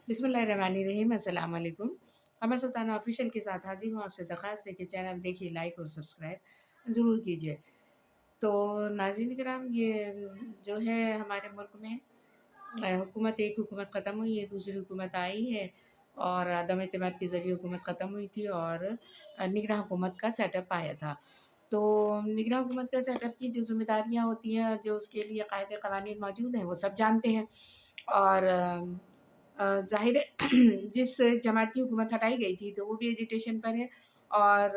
बिस्मिल्लाहिर्रहमानिर्रहीम। अस्सलाम वालेकुम। हमें सुल्ताना ऑफिशियल के साथ हाजिर हूँ। आपसे दरख्वास्त है कि चैनल देखिए, लाइक और सब्सक्राइब ज़रूर कीजिए। तो नाज़रीन किराम, ये जो है हमारे मुल्क में हुकूमत, एक हुकूमत ख़त्म हुई है, दूसरी हुकूमत आई है और अदम एतमाद के ज़रिए हुकूमत ख़त्म हुई थी और निगरान हुकूमत का सेटअप आया था। तो निगरान हुकूमत का सेटअप की जो ज़िम्मेदारियाँ होती हैं, जो उसके लिए कायदे क़वानीन मौजूद हैं, वो सब जानते हैं। और ज़ाहिर है जिस जमात की हुकूमत हटाई गई थी, तो वो भी एजिटेशन पर है और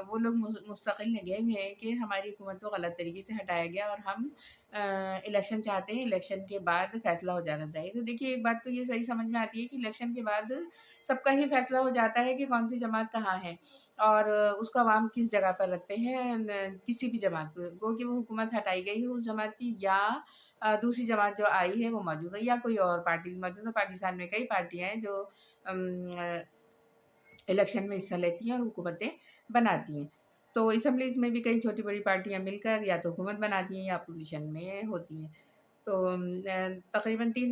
वो लोग मुस्तकिल लगे हुए हैं कि हमारी हुकूमत को गलत तरीके से हटाया गया और हम इलेक्शन चाहते हैं, इलेक्शन के बाद फ़ैसला हो जाना चाहिए। तो देखिए, एक बात तो ये सही समझ में आती है कि इलेक्शन के बाद सबका ही फ़ैसला हो जाता है कि कौन-सी जमात कहाँ है और उसको अवाम किस जगह पर रखते हैं। किसी भी जमात को, गो कि वो हुकूमत हटाई गई हो उस जमात की, या दूसरी जमात जो आई है वो मौजूद है, या कोई और पार्टीज़ मौजूद है। पाकिस्तान में कई पार्टियाँ हैं जो इलेक्शन में हिस्सा लेती हैं और हुकूमतें बनाती हैं। तो असेंबलीज़ में भी कई छोटी-बड़ी पार्टियाँ मिलकर या तो हुकूमत बनाती हैं या अपोज़िशन में होती हैं। तो तकरीबन 3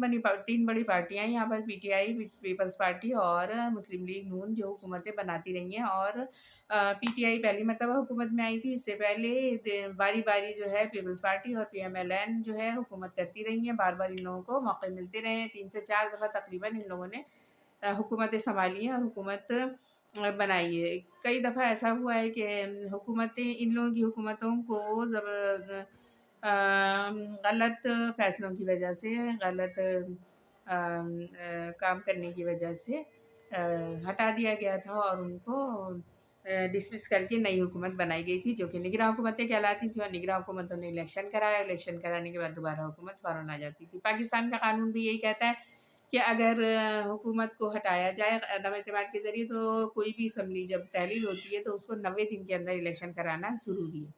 बड़ी पार्टियाँ हैं यहाँ पर, पीटीआई, पीपल्स पार्टी और मुस्लिम लीग नून, जो हुकूमतें बनाती रही हैं। और पीटीआई पहली मर्तबा हुकूमत में आई थी। इससे पहले बारी-बारी जो है पीपल्स पार्टी और पीएमएलएन जो है हुकूमत करती रही हैं। बार-बार इन लोगों को मौके मिलते रहे हैं। 3 से 4 दफ़ा तकरीबन इन लोगों ने हुकूमतें सँभाली हैं और हुकूमत बनाई है। कई दफ़ा ऐसा हुआ है कि हुकूमतें, इन लोगों की हुकूमतों को गलत फ़ैसलों की वजह से, गलत काम करने की वजह से हटा दिया गया था और उनको डिसमिस करके नई हुकूमत बनाई गई थी, जो कि निगरान हुकूमतें कहलाती थी। और निगरान हुकूमतों ने इलेक्शन कराया, इलेक्शन कराने के बाद दोबारा हुकूमत फ़ौरन आ जाती थी। पाकिस्तान का कानून भी यही कहता है कि अगर हुकूमत को हटाया जाए अदम एतमाद के ज़रिए, तो कोई भी असम्बली जब तहलील होती है तो उसको 90 दिन के अंदर इलेक्शन कराना ज़रूरी है।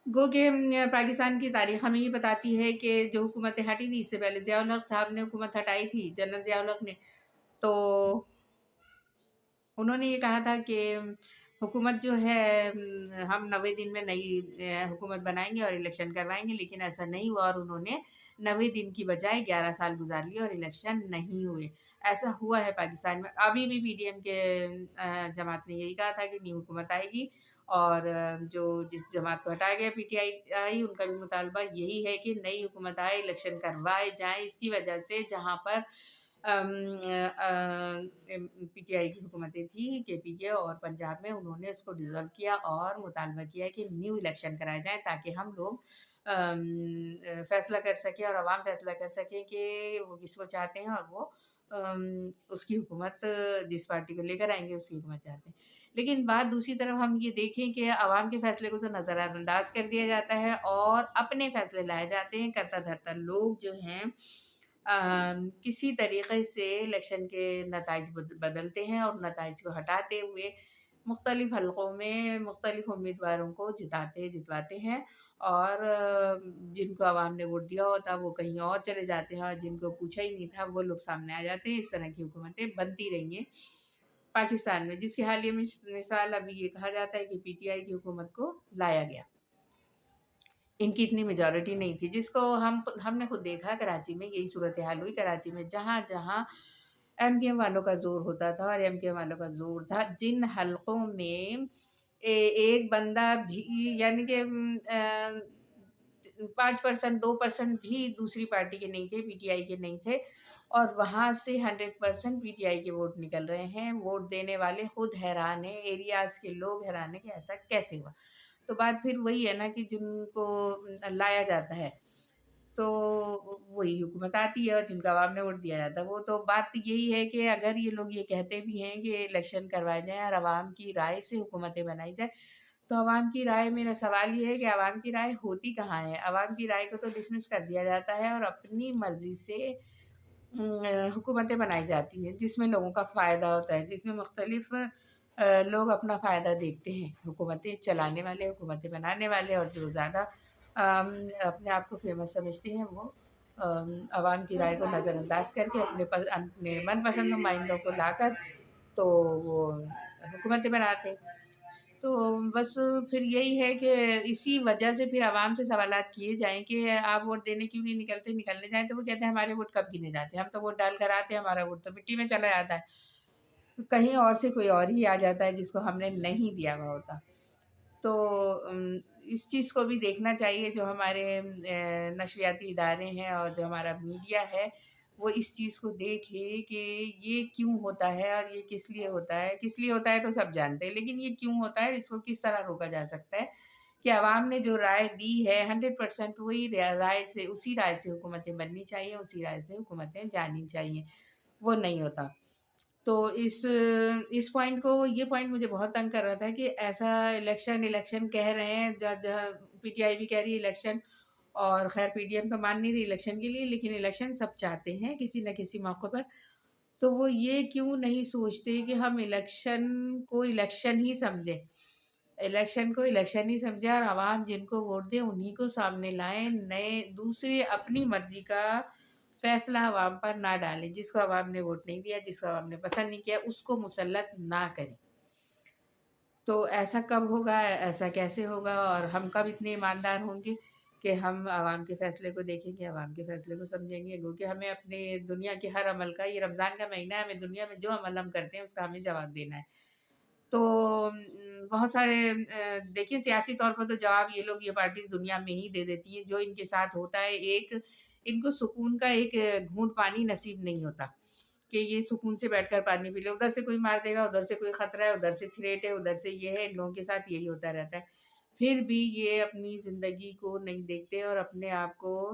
गो कि पाकिस्तान की तारीख़ हमें ये बताती है कि जो हुकूमतें हटी थी, इससे पहले ज़िया-उल हक़ साहब ने हुकूमत हटाई थी, जनरल ज़िया-उल हक़ ने। तो उन्होंने ये कहा था कि हुकूमत जो है, हम 90 दिन में नई हुकूमत बनाएँगे और इलेक्शन करवाएँगे, लेकिन ऐसा नहीं हुआ और उन्होंने 90 दिन की बजाय 11 साल गुज़ार लिए और इलेक्शन नहीं हुए। ऐसा हुआ है पाकिस्तान में। अभी भी पीडीएम के जमात ने यही कहा था कि नई हुकूमत आएगी और जो जिस जमात को हटाया गया पीटीआई आई, उनका भी मुतालबा यही है कि नई हुकूमत आए, इलेक्शन करवाए जाएँ। इसकी वजह से जहाँ पर पीटीआई की हुकूमतें थी, केपी के, और पंजाब में उन्होंने इसको डिसॉल्व किया और मुतालबा किया कि न्यू इलेक्शन कराए जाएँ, ताकि हम लोग फ़ैसला कर सकें और अवाम फ़ैसला कर सकें कि वो किसको चाहते हैं और वो उसकी हुकूमत, जिस पार्टी को लेकर आएँगे उसकी हुकूमत चाहते हैं। लेकिन बात दूसरी तरफ हम ये देखें कि अवाम के फ़ैसले को तो नज़रअंदाज़ कर दिया जाता है और अपने फ़ैसले लाए जाते हैं। करता-धरता लोग जो हैं किसी तरीक़े से इलेक्शन के नताइज बदलते हैं और नताइज को हटाते हुए मुख्तलिफ़ हलक़ों में मुख्तलिफ़ उम्मीदवारों को जितवाते हैं और जिनको अवाम ने वोट दिया होता वो कहीं और चले जाते हैं और जिनको पूछा ही नहीं था वो लोग सामने आ जाते हैं। इस तरह की हुकूमतें बनती रही हैं पाकिस्तान में, जिसकी हालिया मिसाल अभी ये कहा जाता है कि पीटीआई की हुकूमत को लाया गया। इनकी इतनी मेजॉरिटी नहीं थी, जिसको हमने खुद देखा। कराची में यही सूरत-ए-हाल हुई। कराची में जहाँ-जहाँ एमकेएम वालों का ज़ोर होता था और एमकेएम वालों का ज़ोर था, जिन हलकों में एक बंदा भी, यानी कि 5% 2% भी दूसरी पार्टी के नहीं थे, पीटीआई के नहीं थे, और वहाँ से 100% पीटीआई के वोट निकल रहे हैं। वोट देने वाले खुद हैरान हैं, एरियाज़ के लोग हैरान हैं कि ऐसा कैसे हुआ? तो बात फिर वही है ना कि जिनको लाया जाता है, तो वही हुकूमत आती है और जिनको अवाम ने वोट दिया जाता है। वो तो बात यही है कि अगर ये लोग ये कहते भी हैं कि इलेक्शन करवाए जाएँ और अवाम की राय से हुकूमतें बनाई जाए, तो अवाम की राय, मेरा सवाल ये है कि अवाम की राय होती कहाँ है? अवाम की राय को तो डिसमिस कर दिया जाता है और अपनी मर्ज़ी से हुकूमतें बनाई जाती हैं, जिसमें लोगों का फ़ायदा होता है, जिसमें मुख्तलिफ़ लोग अपना फ़ायदा देखते हैं। हुकूमतें चलाने वाले, हुकूमतें बनाने वाले, और जो ज़्यादा अपने आप को फ़ेमस समझते हैं, वो अवाम की राय को नज़रअंदाज़ करके अपने मनपसंद नुमाइंदों को लाकर तो वो हुकूमतें बनाते हैं। تو بس پھر یہی ہے کہ اسی وجہ سے پھر عوام سے سوالات کیے جائیں کہ آپ ووٹ دینے کیوں نہیں نکلتے، نکلنے جائیں تو وہ کہتے ہیں ہمارے ووٹ کب گنے جاتے ہیں، ہم تو ووٹ ڈال کر آتے ہیں، ہمارا ووٹ تو مٹی میں چلا جاتا ہے، کہیں اور سے کوئی اور ہی آ جاتا ہے جس کو ہم نے نہیں دیا ہوا ہوتا۔ تو اس چیز کو بھی دیکھنا چاہیے، جو ہمارے نشریاتی ادارے ہیں اور جو ہمارا میڈیا ہے وہ اس چیز کو دیکھے کہ یہ کیوں ہوتا ہے اور یہ کس لیے ہوتا ہے۔ کس لیے ہوتا ہے تو سب جانتے ہیں، لیکن یہ کیوں ہوتا ہے، اس کو کس طرح روکا جا سکتا ہے کہ عوام نے جو رائے دی ہے 100% وہی رائے سے، اسی رائے سے حکومتیں بننی چاہیے، اسی رائے سے حکومتیں جانی چاہیے، وہ نہیں ہوتا۔ تو اس پوائنٹ کو، یہ پوائنٹ مجھے بہت تنگ کر رہا تھا کہ ایسا الیکشن کہہ رہے ہیں، جہاں پی ٹی آئی بھی کہہ رہی ہے الیکشن، اور خیر پی ڈی ایم تو مان نہیں رہی الیکشن کے لیے، لیکن الیکشن سب چاہتے ہیں کسی نہ کسی موقع پر۔ تو وہ یہ کیوں نہیں سوچتے کہ ہم الیکشن کو الیکشن ہی سمجھیں، الیکشن کو الیکشن ہی سمجھیں، اور عوام جن کو ووٹ دے انہی کو سامنے لائیں، نئے دوسرے اپنی مرضی کا فیصلہ عوام پر نہ ڈالیں، جس کو عوام نے ووٹ نہیں دیا، جس کو عوام نے پسند نہیں کیا، اس کو مسلط نہ کریں۔ تو ایسا کب ہوگا، ایسا کیسے ہوگا، اور ہم کب اتنے ایماندار ہوں گے کہ ہم عوام کے فیصلے کو دیکھیں گے، عوام کے فیصلے کو سمجھیں گے، کیونکہ ہمیں اپنے دنیا کے ہر عمل کا، یہ رمضان کا مہینہ ہے، ہمیں دنیا میں جو عمل ہم کرتے ہیں اس کا ہمیں جواب دینا ہے۔ تو بہت سارے دیکھیں سیاسی طور پر تو جواب یہ لوگ، یہ پارٹیز دنیا میں ہی دے دیتی ہیں، جو ان کے ساتھ ہوتا ہے، ایک ان کو سکون کا ایک گھونٹ پانی نصیب نہیں ہوتا کہ یہ سکون سے بیٹھ کر پانی پی لے، ادھر سے کوئی مار دے گا، ادھر سے کوئی خطرہ ہے، ادھر سے تھریٹ ہے، ادھر سے یہ ہے، ان لوگوں کے ساتھ یہی ہوتا رہتا ہے۔ پھر بھی یہ اپنی زندگی کو نہیں دیکھتے اور اپنے آپ کو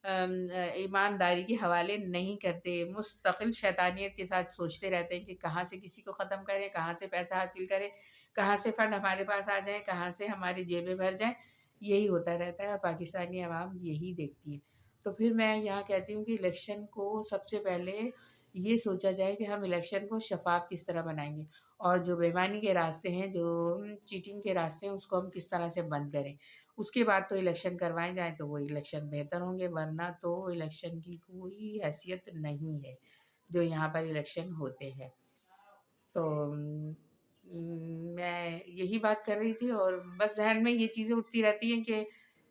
ایمانداری کے حوالے نہیں کرتے، مستقل شیطانیت کے ساتھ سوچتے رہتے ہیں کہ کہاں سے کسی کو ختم کریں، کہاں سے پیسہ حاصل کریں، کہاں سے فنڈ ہمارے پاس آ جائیں، کہاں سے ہماری جیبیں بھر جائیں، یہی ہوتا رہتا ہے، اور پاکستانی عوام یہی دیکھتی ہے۔ تو پھر میں یہاں کہتی ہوں کہ الیکشن کو سب سے پہلے یہ سوچا جائے کہ ہم الیکشن کو شفاف کس طرح بنائیں گے، اور جو بے ایمانی کے راستے ہیں، جو چیٹنگ کے راستے ہیں، اس کو ہم کس طرح سے بند کریں۔ اس کے بعد تو الیکشن کروائے جائیں تو وہ الیکشن بہتر ہوں گے، ورنہ تو الیکشن کی کوئی حیثیت نہیں ہے جو یہاں پر الیکشن ہوتے ہیں۔ تو میں یہی بات کر رہی تھی، اور بس ذہن میں یہ چیزیں اٹھتی رہتی ہیں کہ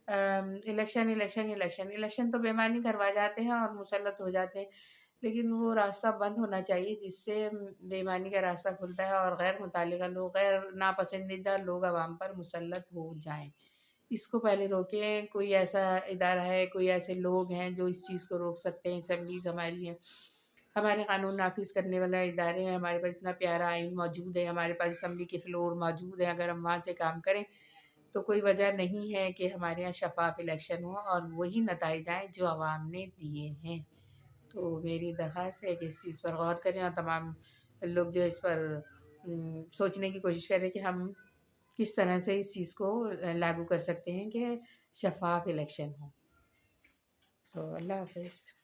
الیکشن الیکشن الیکشن الیکشن تو بے ایمانی کروا جاتے ہیں اور مسلط ہو جاتے ہیں، لیکن وہ راستہ بند ہونا چاہیے جس سے بے ایمانی کا راستہ کھلتا ہے اور غیر متعلقہ لوگ، غیر ناپسندیدہ لوگ عوام پر مسلط ہو جائیں۔ اس کو پہلے روکیں، کوئی ایسا ادارہ ہے، کوئی ایسے لوگ ہیں جو اس چیز کو روک سکتے ہیں، اسمبلیز ہماری ہیں، ہمارے قانون نافذ کرنے والا ادارے ہیں، ہمارے پاس اتنا پیارا آئین موجود ہے، ہمارے پاس اسمبلی کے فلور موجود ہیں، اگر ہم وہاں سے کام کریں تو کوئی وجہ نہیں ہے کہ ہمارے یہاں شفاف الیکشن ہو اور وہی نتائج آئیں جو عوام نے دیے ہیں۔ تو میری درخواست ہے کہ اس چیز پر غور کریں، اور تمام لوگ جو اس پر سوچنے کی کوشش کریں کہ ہم کس طرح سے اس چیز کو لاگو کر سکتے ہیں کہ شفاف الیکشن ہو۔ تو اللہ حافظ۔